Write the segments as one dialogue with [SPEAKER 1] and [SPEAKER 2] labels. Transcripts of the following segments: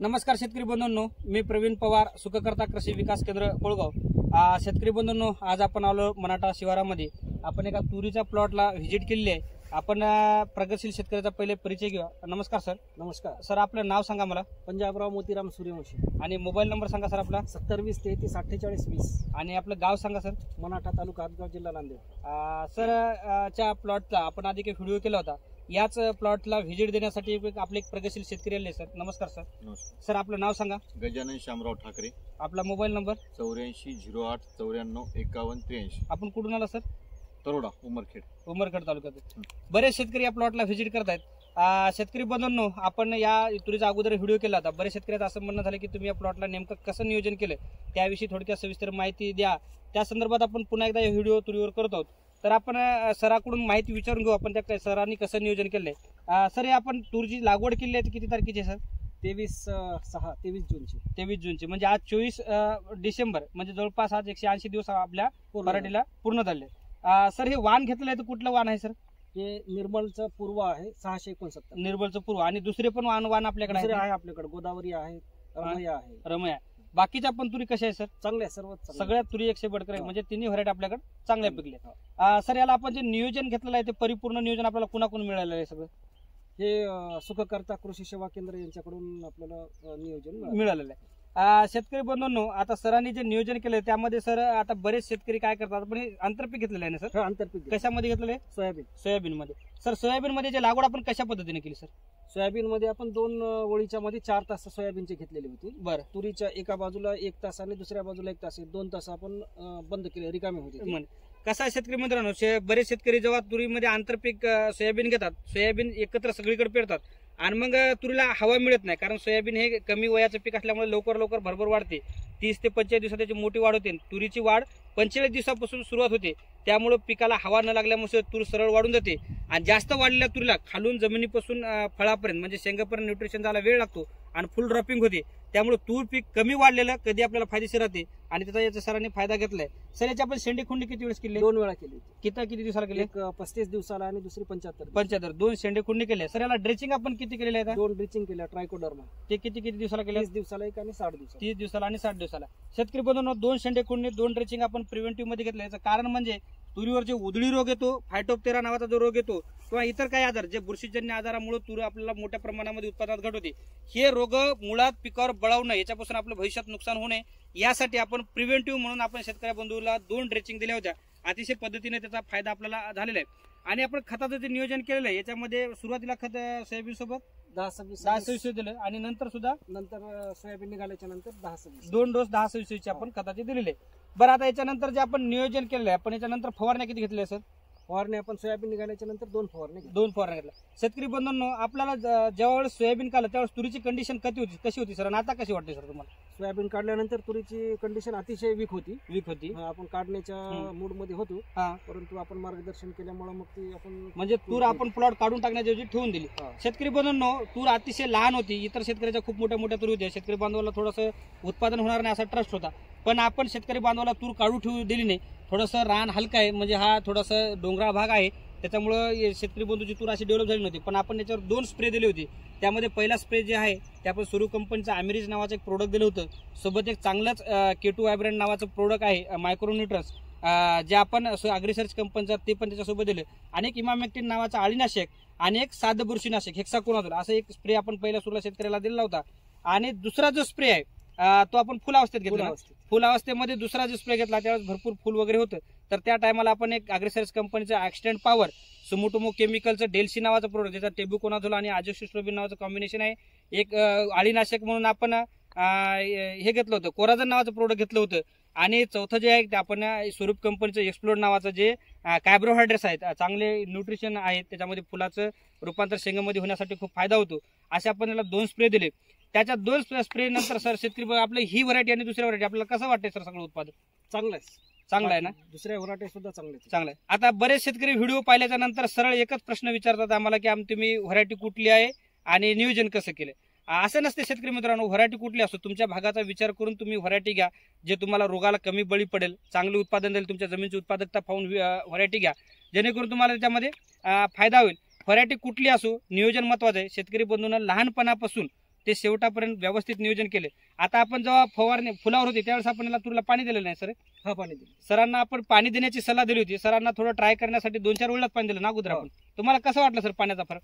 [SPEAKER 1] नमस्कार शेतकरी बंधूंनो, मी प्रवीण पवार, सुखकर्ता कृषी विकास केंद्र कोळगाव। शेतकरी बंधूंनो, आज आपण आलो मनाठा शिवारामध्ये। आपण एका तुरीच्या प्लॉटला व्हिजिट केलेली आहे। आपण प्रगतशील शेतकऱ्याचा पहिले परिचय घेऊ। नमस्कार सर।
[SPEAKER 2] नमस्कार
[SPEAKER 1] सर, आपलं नाव सांगा मला।
[SPEAKER 2] पंजाबराव मोतीराम सूर्यवंशी।
[SPEAKER 1] आणि मोबाईल नंबर सांगा सर आपला।
[SPEAKER 2] 7020 33 48 20।
[SPEAKER 1] आणि आपलं गाव सांगा सर।
[SPEAKER 2] मनाठा तालुका हातगाव जिल्हा नांदेड।
[SPEAKER 1] सर, च्या प्लॉटला आपण आधी एक व्हिडिओ केला होता। याच प्लॉटला व्हिजिट देण्यासाठी आपले एक प्रगतशील शेतकरी आले सर। नमस्कार सर।
[SPEAKER 3] नमस्कार
[SPEAKER 1] सर, आपलं नाव सांगा।
[SPEAKER 3] गजानन शामराव ठाकरे।
[SPEAKER 1] आपला मोबाईल नंबर
[SPEAKER 3] 84 08 94 51 83।
[SPEAKER 1] आपण कुठून आला सर?
[SPEAKER 3] तरोडा, उमरखेड।
[SPEAKER 1] उमरखेड तालुक्यात बरेच शेतकरी या प्लॉटला व्हिजिट करतायत। शेतकरी बंधूंनो, आपण या तुरीचा अगोदर व्हिडिओ केला होता। बरेच शेतकऱ्यांचं असं म्हणणं झालं की तुम्ही या प्लॉटला नेमकं कसं नियोजन केलं, त्याविषयी थोडक्यात सविस्तर माहिती द्या। त्या संदर्भात आपण पुन्हा एकदा व्हिडिओ तुरीवर करत आहोत। तर आपण सराकडून माहिती विचारून घेऊ आपण त्या सरांनी कसं नियोजन केलंय। सर, हे आपण तुरीची लागवड केली आहे किती तारखेची सर?
[SPEAKER 2] 23 जूनची।
[SPEAKER 1] 23 जूनची, म्हणजे आज 24 डिसेंबर, म्हणजे जवळपास आज 180 दिवस आपल्या पराठीला पूर्ण झाले। सर, हे वाण घेतलंय तर कुठलं वाण आहे सर?
[SPEAKER 2] हे निर्मलचं पूर्व आहे 669।
[SPEAKER 1] निर्मलचं पूर्व। आणि दुसरे पण वाण आपल्याकडे
[SPEAKER 2] आहे आपल्याकडे गोदावरी आहे, रमया आहे।
[SPEAKER 1] रमया। बाकीच्या पण तुरी कशा आहे सर?
[SPEAKER 2] चांगल्या, सर्वच
[SPEAKER 1] सगळ्या तुरी 100 बडकर आहे, म्हणजे तिन्ही व्हरायटी आपल्याकडे चांगल्या पिकल्या। सर, याला आपण जे नियोजन घेतलेलं आहे ते परिपूर्ण नियोजन आपल्याला कुणाकडून मिळालेलं आहे सगळं?
[SPEAKER 2] हे सुखकर्ता कृषी सेवा केंद्र यांच्याकडून आपल्याला नियोजन
[SPEAKER 1] मिळालेलं आहे। शेतकरी बंधूंनो, आता सरांनी जे नियोजन केलंय त्यामध्ये सर आता बरेच शेतकरी काय करतात, आपण हे आंतरपीक घेतलेलं आहे ना सर?
[SPEAKER 2] आंतरपीक
[SPEAKER 1] कशामध्ये घेतलेलं आहे? सोयाबीन मध्ये। सर, सोयाबीन मध्ये जे लागवड आपण कशा पद्धतीने केली सर?
[SPEAKER 2] सोयाबीन मध्ये आपण 2 ओळीच्या मध्ये 4 तास सोयाबीनचे घेतलेली होती।
[SPEAKER 1] बरं।
[SPEAKER 2] तुरीच्या एका बाजूला 1 तास आणि दुसऱ्या बाजूला 1 तास, 2 तास आपण बंद केले, रिकामे होते।
[SPEAKER 1] कसा आहे शेतकरी मित्रांनो, बरेच शेतकरी जेव्हा तुरीमध्ये आंतरपीक सोयाबीन घेतात, सोयाबीन एकत्र सगळीकडे पेरतात आणि मग तुरीला हवा मिळत नाही, कारण सोयाबीन हे कमी वयाचं पीक असल्यामुळे लवकर भरभर वाढते। 30 ते 45 दिवसात त्याची मोठी वाढ होते। तुरीची वाढ 45 दिवसापासून सुरुवात होते, त्यामुळे पिकाला हवा न लागल्यामुळे तूर सरळ वाढून जाते। आणि जास्त वाढलेल्या तुरीला खालून जमिनीपासून फळापर्यंत म्हणजे शेंगापर्यंत न्यूट्रिशन जायला वेळ लागतो आणि फुल ड्रॉपिंग होते। त्यामुळे तूर पीक कमी वाढलेलं कधी आपल्याला फायदेशीर राहते आणि त्याचा याच्या सरांनी फायदा घेतलाय। सर, याची आपण शेंडी खुंडी किती वेळेस केली?
[SPEAKER 2] 2 वेळा केली।
[SPEAKER 1] किती दिवसाला केली?
[SPEAKER 2] एक 35 दिवसाला आणि दुसरी
[SPEAKER 1] 75। 2 शेंडे खुंडी केले। सर, याला ड्रेचिंग आपण किती केलेलं आहे?
[SPEAKER 2] 2 ड्रेचिंग केल्या ट्रायकोडर्मा।
[SPEAKER 1] ते किती दिवसाला केले?
[SPEAKER 2] 30 दिवसाला एक आणि 60 दिवसाला।
[SPEAKER 1] 30 दिवसाला आणि 60 दिवसाला। शेतकरी बंधूंनो, 2 शेंडे खुंडी 2 ड्रेचिंग आपण प्रिव्हेंटिव्ह मध्ये घेतलं। याचं कारण म्हणजे तुरीवर जे उधळी रोग येतो, फायटोप्टेरा नावाचा जो रोग येतो किंवा इतर काही आजार जे बुरशीजन्य आजारामुळे तूर आपल्याला मोठ्या प्रमाणामध्ये उत्पादनात घट होते, हे रोग मुळात पिकावर बळावू नये, याच्यापासून आपलं भविष्यात नुकसान होऊ नये यासाठी आपण प्रिव्हेंटिव्ह म्हणून आपण शेतकऱ्या बंधूला 2 ड्रेचिंग दिल्या होत्या। अतिशय पद्धतीने त्याचा फायदा आपल्याला झालेला आहे। आणि आपण खताचं जे नियोजन केलेलं आहे, याच्यामध्ये सुरुवातीला खत सोयाबीन सोबत 10-26 दिलं आणि नंतर
[SPEAKER 2] सोयाबीन निघाल्याच्या नंतर 10-26
[SPEAKER 1] 2 डोस 10-26 आपण खताचे दिलेले। बरं, आता याच्यानंतर जे आपण नियोजन केलेलं आहे, आपण याच्यानंतर फवारण्या किती घेतल्या सर?
[SPEAKER 2] फवारणी आपण सोयाबीन निघाल्याच्या नंतर 2 फवारणी
[SPEAKER 1] घेतल्या। शेतकरी बंधूंनो, आपल्याला ज्यावेळेस सोयाबीन काढलं त्यावेळेस तुरीची कंडिशन कशी होती सर आणि आता कशी वाटते सर तुम्हाला?
[SPEAKER 2] सोयाबीन काढल्यानंतर तुरीची कंडिशन अतिशय वीक होती। आपण काढण्याच्या मूड मध्ये होतो, परंतु आपण मार्गदर्शन केल्यामुळे मग ती आपण
[SPEAKER 1] म्हणजे तूर आपण प्लॉट काढून टाकण्याच्या ऐवजी ठेवून दिली। शेतकरी बंधूंनो, तूर अतिशय लहान होती, इतर शेतकऱ्याच्या खूप मोठ्या तुरी होत्या। शेतकरी बांधवाला थोडंसं उत्पादन होणार नाही असा ट्रस्ट होता, पण आपण शेतकरी बांधवाला तूर काढू ठेवू दिली नाही। थोडंसं रान हलका आहे, म्हणजे हा थोडासा डोंगराळ भाग आहे, त्याच्यामुळे शेतकरी बंधूची तूर अशी डेव्हलप झाली नव्हती। पण आपण याच्यावर 2 स्प्रे दिले होते। त्यामध्ये पहिला स्प्रे जे आहे ते आपण सुरू कंपनीचं अमेरिज नावाचं एक प्रोडक्ट दिलं होतं, सोबत एक चांगलंच K2 व्हायब्रंट नावाचं प्रोडक्ट आहे मायक्रोन्यूट्रन्स, जे आपण अग्रिसर्च कंपनीचं ते पण त्याच्यासोबत दिलं। आणि एक इमामेक्टिन नावाचं अळीनाशक आणि एक साधं बुरशीनाशक हेक्साकोनाझोल असं एक स्प्रे आपण पहिल्या सुरुवात शेतकऱ्याला दिला होता। आणि दुसरा जो स्प्रे आहे तो आपण फुल अवस्थेत घेतला। फुल अवस्थेमध्ये दुसरा जो स्प्रे घेतला त्यावेळेस भरपूर फुल वगैरे होतं, तर त्या टायमाला आपण एक अग्रिसर्च कंपनीचं एक्सटेंड पॉवर सुमोटोमो केमिकलचं डेल्सी नावाचं प्रोडक्ट, ज्याचा टेबुकोनाझोल आणि आझोसिस्ट्रोबिन नावाचं कॉम्बिनेशन आहे, एक अळीनाशक म्हणून आपण हे घेतलं होतं, कोराझन नावाचं प्रोडक्ट घेतलं होतं। आणि चौथं जे आहे ते आपण स्वरूप कंपनीचं एक्सप्लोर नावाचं जे कार्बोहायड्रेट्स आहेत, चांगले न्यूट्रिशन आहेत, त्याच्यामध्ये फुलाचं रूपांतर शेंगामध्ये होण्यासाठी खूप फायदा होतो, असे आपण याला 2 स्प्रे दिले। त्याच्या 2 स्प्रे नंतर सर शेतकरी आपलं ही व्हरायटी आणि दुसऱ्या व्हरायटी आपल्याला कसं वाटतंय सर? सगळं उत्पादन चांगलं आहे ना?
[SPEAKER 2] दुसऱ्या व्हरायटी सुद्धा चांगलं आहे।
[SPEAKER 1] आता बरेच शेतकरी व्हिडिओ पाहिल्याच्या नंतर सरळ एकच प्रश्न विचारतात आम्हाला की तुम्ही व्हरायटी कुठली आहे आणि नियोजन कसं केलं? असं नसते शेतकरी मित्रांनो, व्हरायटी कुठली असो तुमच्या भागाचा विचार करून तुम्ही व्हरायटी घ्या, जे तुम्हाला रोगाला कमी बळी पडेल, चांगलं उत्पादन देईल, तुमच्या जमिनीची उत्पादकता पाहून व्हरायटी घ्या, जेणेकरून तुम्हाला त्याच्यामध्ये फायदा होईल। व्हरायटी कुठली असो, नियोजन महत्वाचं आहे। शेतकरी बंधूंना लहानपणापासून ते शेवटापर्यंत व्यवस्थित नियोजन केले. आता आपण जेव्हा फवारणी फुलावर होती त्यावेळेस आपण याला तुरीला पाणी दिलेलं नाही सर?
[SPEAKER 2] हा, पाणी दिलं.
[SPEAKER 1] सरांना आपण पाणी देण्याची सल्ला दिली होती. सरांना थोडं ट्राय करण्यासाठी 2-4 वेळाच पाणी दिलं ना अगोदर आपण. तुम्हाला कसं वाटलं सर पाण्याचा फरक?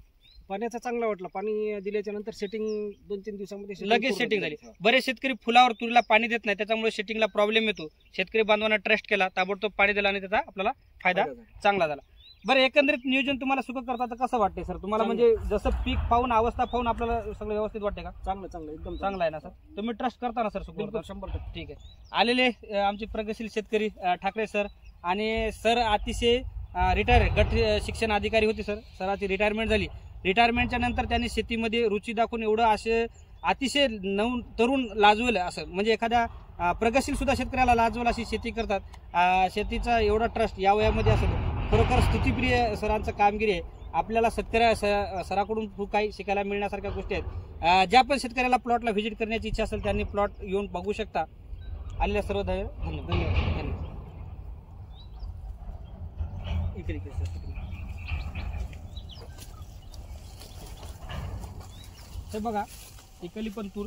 [SPEAKER 2] पाण्याचा चांगला वाटला. पाणी दिल्याच्या नंतर सेटिंग 2-3 दिवसामध्ये
[SPEAKER 1] लगेच
[SPEAKER 2] पूर्ण
[SPEAKER 1] सेटिंग झाली.
[SPEAKER 2] झाली.
[SPEAKER 1] बरेच शेतकरी फुलावर तुरीला पाणी देत नाही, त्याच्यामुळे सेटिंगला प्रॉब्लेम येतो. शेतकरी बांधवांना ट्रस्ट केला, ताबडतोब पाणी दिला आणि त्याचा आपल्याला फायदा चांगला झाला. बरं, एकंदरीत नियोजन तुम्हाला सुख करता तर कसं वाटतंय सर तुम्हाला? म्हणजे जसं पीक पाहून अवस्था पाहून आपल्याला सगळं व्यवस्थित वाटते का?
[SPEAKER 2] चांगलं एकदम
[SPEAKER 1] चांगला आहे ना सर? तुम्ही ट्रस्ट करता ना सर सुख?
[SPEAKER 2] 100%.
[SPEAKER 1] ठीक आहे. आलेले आमचे प्रगतशील शेतकरी ठाकरे सर आणि सर अतिशय रिटायर गट शिक्षण अधिकारी होते सर. सराची रिटायरमेंट झाली. रिटायरमेंटच्या नंतर त्यांनी शेतीमध्ये रुची दाखवून एवढं असे अतिशय तरुण लाजवेल असं म्हणजे एखाद्या प्रगतशील सुद्धा शेतकऱ्याला लाजवेल अशी शेती करतात. शेतीचा एवढा ट्रस्ट या वयामध्ये असतो. खरोखर स्तुतिप्रिय सरांचं कामगिरी आहे. आपल्याला सराकडून खूप काही शिकायला मिळण्यासारख्या गोष्टी आहेत. ज्या पण शेतकऱ्याला प्लॉटला व्हिजिट करण्याची इच्छा असेल त्यांनी प्लॉट येऊन बघू शकता. आलेल्या सर्व धन्यवाद. हे बघा, इकली पण तूर.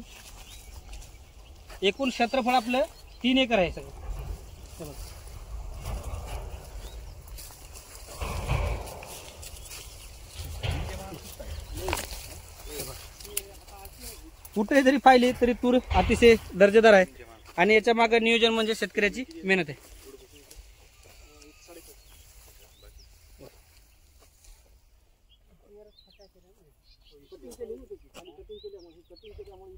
[SPEAKER 1] एकूण क्षेत्रफळ आपलं 3 एकर आहे सगळं. कुठे जरी पाहिली तरी तूर अतिशय दर्जेदार आहे आणि याच्या मागे नियोजन म्हणजे शेतकऱ्याची मेहनत आहे.
[SPEAKER 2] कटिंग केल्यामुळे